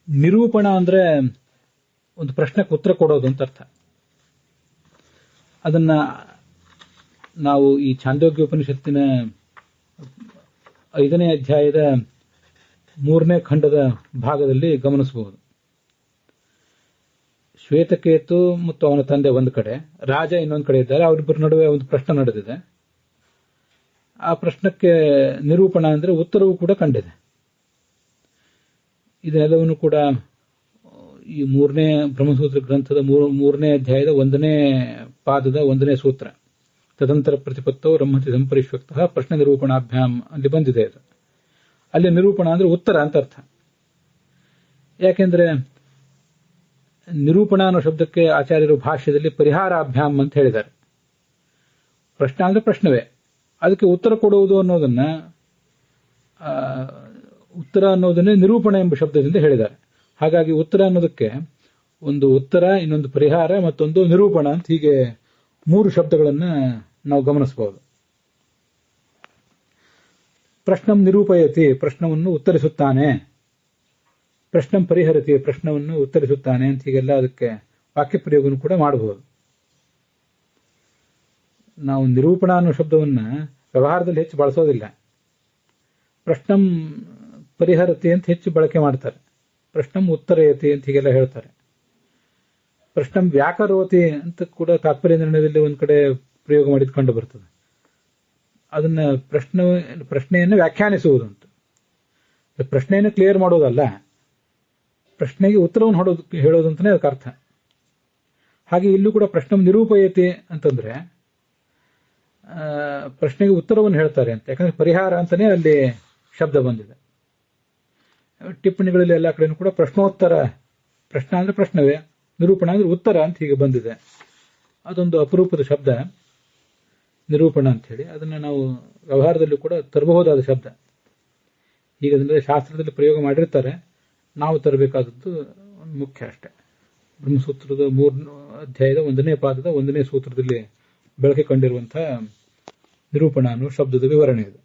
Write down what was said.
ನಿರೂಪಣ ಅಂದ್ರೆ ಒಂದು ಪ್ರಶ್ನೆಗೆ ಉತ್ತರ ಕೊಡೋದು ಅಂತ ಅರ್ಥ. ಅದನ್ನ ನಾವು ಈ ಛಾಂದೋಗ್ಯ ಉಪನಿಷತ್ತಿನ 5ನೇ ಅಧ್ಯಾಯದ 3ನೇ ಖಂಡದ ಭಾಗದಲ್ಲಿ ಗಮನಿಸಬಹುದು. ಶ್ವೇತಕೇತು ಮತ್ತು ಅವನ ತಂದೆ ಒಂದು ಕಡೆ, ರಾಜ ಇನ್ನೊಂದು ಕಡೆ ಇದ್ದಾರೆ. ಅವರಿಬ್ಬರ ನಡುವೆ ಒಂದು ಪ್ರಶ್ನೆ ನಡೆದಿದೆ. ಆ ಪ್ರಶ್ನಕ್ಕೆ ನಿರೂಪಣ ಅಂದ್ರೆ ಉತ್ತರವೂ ಕೂಡ ಕಂಡಿದೆ. ಇದೆಲ್ಲವನ್ನು ಕೂಡ ಈ 3ನೇ ಬ್ರಹ್ಮಸೂತ್ರ ಗ್ರಂಥದ 3ನೇ ಅಧ್ಯಾಯದ 1ನೇ ಪಾದದ 1ನೇ ಸೂತ್ರ, ತದಂತರ ಪ್ರತಿಪತ್ತೋ ಬ್ರಹ್ಮತಿ ಸಂಪರಿಷ್ವಕ್ತಃ ಪ್ರಶ್ನೆ ನಿರೂಪಣಾಭ್ಯಾಮ್ ಅಲ್ಲಿ ಬಂದಿದೆ. ಅದು ಅಲ್ಲಿ ನಿರೂಪಣ ಅಂದ್ರೆ ಉತ್ತರ ಅಂತ ಅರ್ಥ. ಯಾಕೆಂದ್ರೆ ನಿರೂಪಣ ಅನ್ನೋ ಶಬ್ದಕ್ಕೆ ಆಚಾರ್ಯರು ಭಾಷ್ಯದಲ್ಲಿ ಪರಿಹಾರಾಭ್ಯಾಮ್ ಅಂತ ಹೇಳಿದ್ದಾರೆ. ಪ್ರಶ್ನೆ ಅಂದ್ರೆ ಪ್ರಶ್ನವೇ, ಅದಕ್ಕೆ ಉತ್ತರ ಕೊಡುವುದು ಅನ್ನೋದನ್ನೇ ನಿರೂಪಣ ಎಂಬ ಶಬ್ದದಿಂದ ಹೇಳಿದ್ದಾರೆ. ಹಾಗಾಗಿ ಉತ್ತರ ಅನ್ನೋದಕ್ಕೆ ಒಂದು ಉತ್ತರ, ಇನ್ನೊಂದು ಪರಿಹಾರ, ಮತ್ತೊಂದು ನಿರೂಪಣ ಅಂತ ಹೀಗೆ 3 ಶಬ್ದಗಳನ್ನ ನಾವು ಗಮನಿಸಬಹುದು. ಪ್ರಶ್ನಂ ನಿರೂಪಯತಿ, ಪ್ರಶ್ನವನ್ನು ಉತ್ತರಿಸುತ್ತಾನೆ. ಪ್ರಶ್ನಂ ಪರಿಹರತಿ, ಪ್ರಶ್ನವನ್ನು ಉತ್ತರಿಸುತ್ತಾನೆ ಅಂತ ಹೀಗೆಲ್ಲ ಅದಕ್ಕೆ ವಾಕ್ಯ ಪ್ರಯೋಗವನ್ನು ಕೂಡ ಮಾಡಬಹುದು. ನಾವು ನಿರೂಪಣ ಅನ್ನೋ ಶಬ್ದವನ್ನ ವ್ಯವಹಾರದಲ್ಲಿ ಹೆಚ್ಚು ಬಳಸೋದಿಲ್ಲ. ಪ್ರಶ್ನಂ ಪರಿಹರತಿ ಅಂತ ಹೆಚ್ಚು ಬಳಕೆ ಮಾಡ್ತಾರೆ. ಪ್ರಶ್ನಂ ಉತ್ತರಯತಿ ಅಂತ ಹೀಗೆಲ್ಲ ಹೇಳ್ತಾರೆ. ಪ್ರಶ್ನಂ ವ್ಯಾಕರೋತಿ ಅಂತ ಕೂಡ ತಾತ್ಪರ್ಯ ನಿರ್ಣಯದಲ್ಲಿ ಒಂದ್ ಕಡೆ ಪ್ರಯೋಗ ಮಾಡಿದ್ ಕಂಡು ಬರ್ತದೆ. ಅದನ್ನ ಪ್ರಶ್ನೆಯನ್ನು ವ್ಯಾಖ್ಯಾನಿಸುವುದು ಅಂತ. ಪ್ರಶ್ನೆಯನ್ನು ಕ್ಲಿಯರ್ ಮಾಡೋದಲ್ಲ, ಪ್ರಶ್ನೆಗೆ ಉತ್ತರವನ್ನು ಹೇಳೋದು ಅಂತಾನೆ ಅದಕ್ಕೆ ಅರ್ಥ. ಹಾಗೆ ಇಲ್ಲೂ ಕೂಡ ಪ್ರಶ್ನಂ ನಿರೂಪಯತಿ ಅಂತಂದ್ರೆ ಪ್ರಶ್ನೆಗೆ ಉತ್ತರವನ್ನು ಹೇಳ್ತಾರೆ ಅಂತ. ಯಾಕಂದ್ರೆ ಪರಿಹಾರ ಅಂತಾನೆ ಅಲ್ಲಿ ಶಬ್ದ ಬಂದಿದೆ. ಟಿಪ್ಪಣಿಗಳಲ್ಲಿ ಎಲ್ಲ ಕಡೆನೂ ಕೂಡ ಪ್ರಶ್ನೋತ್ತರ, ಪ್ರಶ್ನ ಅಂದ್ರೆ ಪ್ರಶ್ನವೇ, ನಿರೂಪಣ ಅಂದ್ರೆ ಉತ್ತರ ಅಂತ ಹೀಗೆ ಬಂದಿದೆ. ಅದೊಂದು ಅಪರೂಪದ ಶಬ್ದ ನಿರೂಪಣ ಅಂತ ಹೇಳಿ. ಅದನ್ನ ನಾವು ವ್ಯವಹಾರದಲ್ಲೂ ಕೂಡ ತರಬಹುದಾದ ಶಬ್ದ. ಹೀಗಂದ್ರೆ ಶಾಸ್ತ್ರದಲ್ಲಿ ಪ್ರಯೋಗ ಮಾಡಿರ್ತಾರೆ, ನಾವು ತರಬೇಕಾದದ್ದು ಮುಖ್ಯ ಅಷ್ಟೇ. ಬ್ರಹ್ಮಸೂತ್ರದ 3 ಅಧ್ಯಾಯದ 1ನೇ ಪಾದದ 1ನೇ ಸೂತ್ರದಲ್ಲಿ ಬಳಕೆ ಕಂಡಿರುವಂತಹ ನಿರೂಪಣ ಅನ್ನೋ ಶಬ್ದದ ವಿವರಣೆ ಇದು.